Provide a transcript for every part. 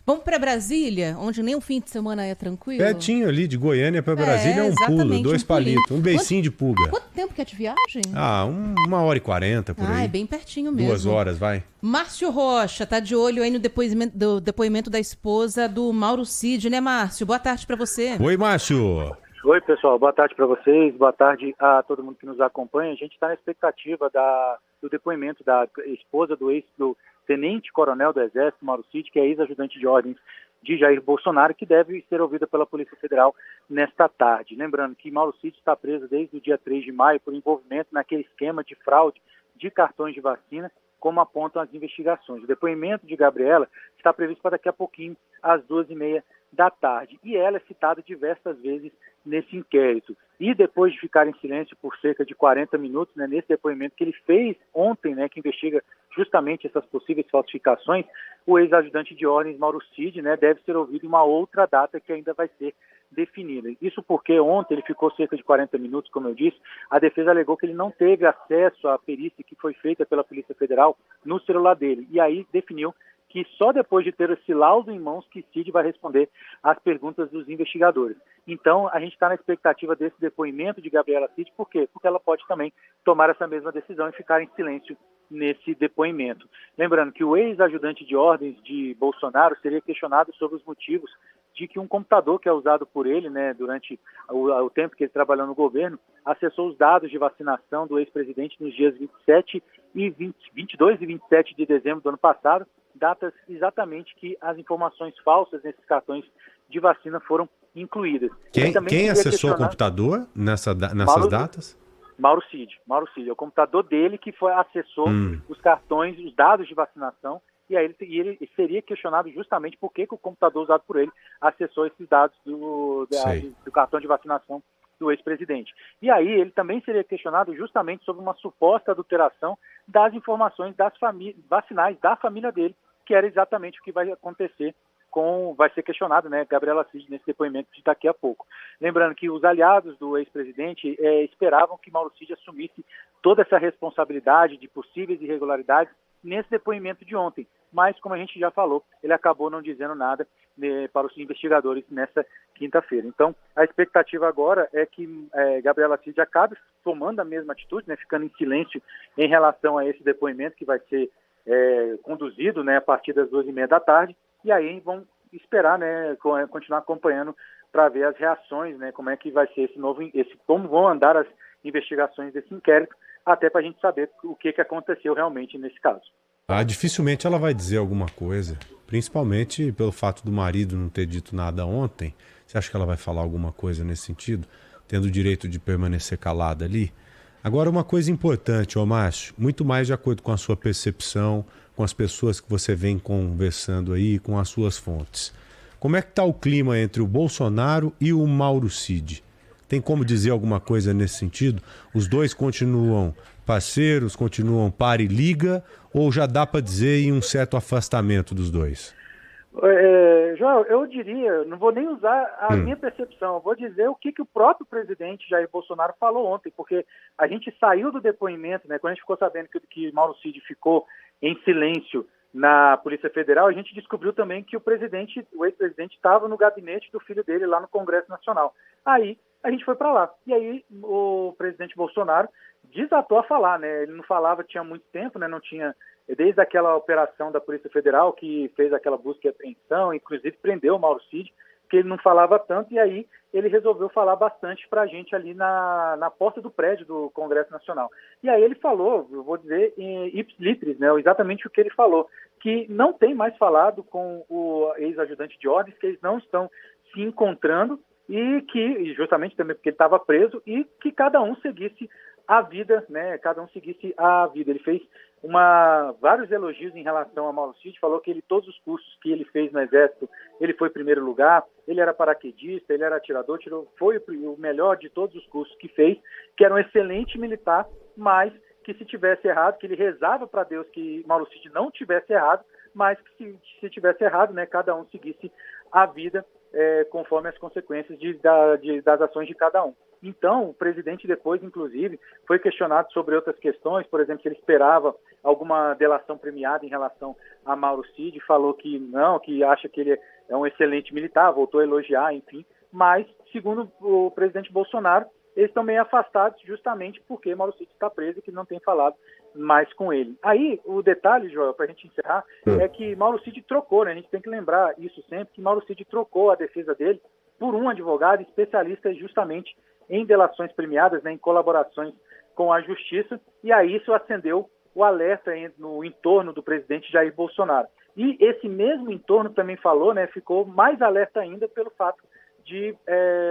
Vamos para Brasília, onde nem um fim de semana é tranquilo? Pertinho ali, de Goiânia para Brasília é um pulo, 2 palitos, um beicinho de pulga. Quanto tempo que é de viagem? 1h40 por aí. É bem pertinho mesmo. 2 horas, vai. Márcio Rocha, tá de olho aí no depoimento da esposa do Mauro Cid, né, Márcio? Boa tarde para você. Oi, Márcio. Oi, pessoal. Boa tarde para vocês. Boa tarde a todo mundo que nos acompanha. A gente está na expectativa do depoimento da esposa do tenente-coronel do Exército, Mauro Cid, que é ex-ajudante de ordens de Jair Bolsonaro, que deve ser ouvida pela Polícia Federal nesta tarde. Lembrando que Mauro Cid está preso desde o dia 3 de maio por envolvimento naquele esquema de fraude de cartões de vacina, como apontam as investigações. O depoimento de Gabriela está previsto para daqui a pouquinho, às 2h30 da tarde. E ela é citada diversas vezes nesse inquérito. E depois de ficar em silêncio por cerca de 40 minutos, né, nesse depoimento que ele fez ontem, né, que investiga justamente essas possíveis falsificações, o ex-ajudante de ordens, Mauro Cid, né, deve ser ouvido em uma outra data que ainda vai ser definida. Isso porque ontem ele ficou cerca de 40 minutos, como eu disse, a defesa alegou que ele não teve acesso à perícia que foi feita pela Polícia Federal no celular dele. E aí definiu que só depois de ter esse laudo em mãos que Cid vai responder às perguntas dos investigadores. Então, a gente está na expectativa desse depoimento de Gabriela Cid. Por quê? Porque ela pode também tomar essa mesma decisão e ficar em silêncio nesse depoimento. Lembrando que o ex-ajudante de ordens de Bolsonaro seria questionado sobre os motivos de que um computador que é usado por ele, né, durante o tempo que ele trabalhou no governo, acessou os dados de vacinação do ex-presidente nos dias 22 e 27 de dezembro do ano passado, datas exatamente que as informações falsas nesses cartões de vacina foram incluídas. Quem acessou o computador nessas datas? Mauro Cid, é o computador dele que acessou os cartões, os dados de vacinação, e aí ele seria questionado justamente por que o computador usado por ele acessou esses dados do cartão de vacinação do ex-presidente. E aí ele também seria questionado justamente sobre uma suposta adulteração das informações vacinais da família dele, que era exatamente o que vai acontecer vai ser questionado, né, Gabriela Cid, nesse depoimento de daqui a pouco. Lembrando que os aliados do ex-presidente esperavam que Mauro Cid assumisse toda essa responsabilidade de possíveis irregularidades nesse depoimento de ontem. Mas, como a gente já falou, ele acabou não dizendo nada para os investigadores nessa quinta-feira. Então, a expectativa agora é que Gabriela Cid acabe tomando a mesma atitude, né, ficando em silêncio em relação a esse depoimento que vai ser conduzido, né, a partir das 2h30 da tarde, e aí vão esperar, né, continuar acompanhando para ver as reações, né, como é que vai ser como vão andar as investigações desse inquérito, até para a gente saber o que aconteceu realmente nesse caso. Dificilmente ela vai dizer alguma coisa, principalmente pelo fato do marido não ter dito nada ontem. Você acha que ela vai falar alguma coisa nesse sentido, tendo o direito de permanecer calada ali? Agora, uma coisa importante, Márcio, muito mais de acordo com a sua percepção, com as pessoas que você vem conversando aí, com as suas fontes. Como é que está o clima entre o Bolsonaro e o Mauro Cid? Tem como dizer alguma coisa nesse sentido? Os dois continuam parceiros, continuam par e liga, ou já dá para dizer em um certo afastamento dos dois? João, eu diria, não vou nem usar a minha percepção, eu vou dizer o que o próprio presidente Jair Bolsonaro falou ontem, porque a gente saiu do depoimento, né, quando a gente ficou sabendo que Mauro Cid ficou em silêncio na Polícia Federal, a gente descobriu também que o ex-presidente estava no gabinete do filho dele lá no Congresso Nacional. Aí a gente foi para lá. E aí o presidente Bolsonaro desatou a falar, né? Ele não falava tinha muito tempo, né? Não tinha, desde aquela operação da Polícia Federal que fez aquela busca e apreensão, inclusive prendeu o Mauro Cid, que ele não falava tanto, e aí ele resolveu falar bastante para a gente ali na porta do prédio do Congresso Nacional. E aí ele falou, eu vou dizer, ipsis, né, exatamente o que ele falou, que não tem mais falado com o ex-ajudante de ordens, que eles não estão se encontrando, e que, justamente também porque ele estava preso, e que cada um seguisse a vida, né? Cada um seguisse a vida. Ele fez vários elogios em relação a Mauro Cid, falou que todos os cursos que ele fez no Exército, ele foi primeiro lugar, ele era paraquedista, ele era atirador, foi o melhor de todos os cursos que fez, que era um excelente militar, mas que se tivesse errado, que ele rezava para Deus que Mauro Cid não tivesse errado, mas que se tivesse errado, né, cada um seguisse a vida conforme as consequências das ações de cada um. Então, o presidente depois, inclusive, foi questionado sobre outras questões, por exemplo, se ele esperava alguma delação premiada em relação a Mauro Cid, falou que não, que acha que ele é um excelente militar, voltou a elogiar, enfim, mas, segundo o presidente Bolsonaro, eles estão meio afastados justamente porque Mauro Cid está preso e que não tem falado mais com ele. Aí, o detalhe, Joel, para a gente encerrar, é que Mauro Cid trocou, né? A gente tem que lembrar isso sempre, que Mauro Cid trocou a defesa dele por um advogado especialista justamente em delações premiadas, né, em colaborações com a justiça, e aí isso acendeu o alerta no entorno do presidente Jair Bolsonaro. E esse mesmo entorno também falou, né, ficou mais alerta ainda pelo fato de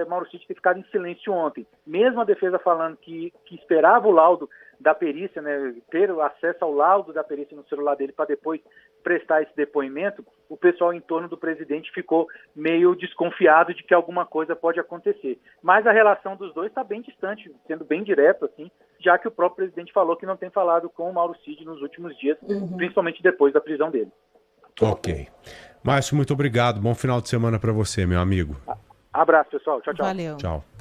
Mauro Cid ter ficado em silêncio ontem. Mesmo a defesa falando que esperava o laudo da perícia, né, ter acesso ao laudo da perícia no celular dele para depois prestar esse depoimento, o pessoal em torno do presidente ficou meio desconfiado de que alguma coisa pode acontecer. Mas a relação dos dois está bem distante, sendo bem direto, assim, já que o próprio presidente falou que não tem falado com o Mauro Cid nos últimos dias, principalmente depois da prisão dele. Ok. Márcio, muito obrigado. Bom final de semana para você, meu amigo. Abraço, pessoal. Tchau, tchau. Valeu. Tchau.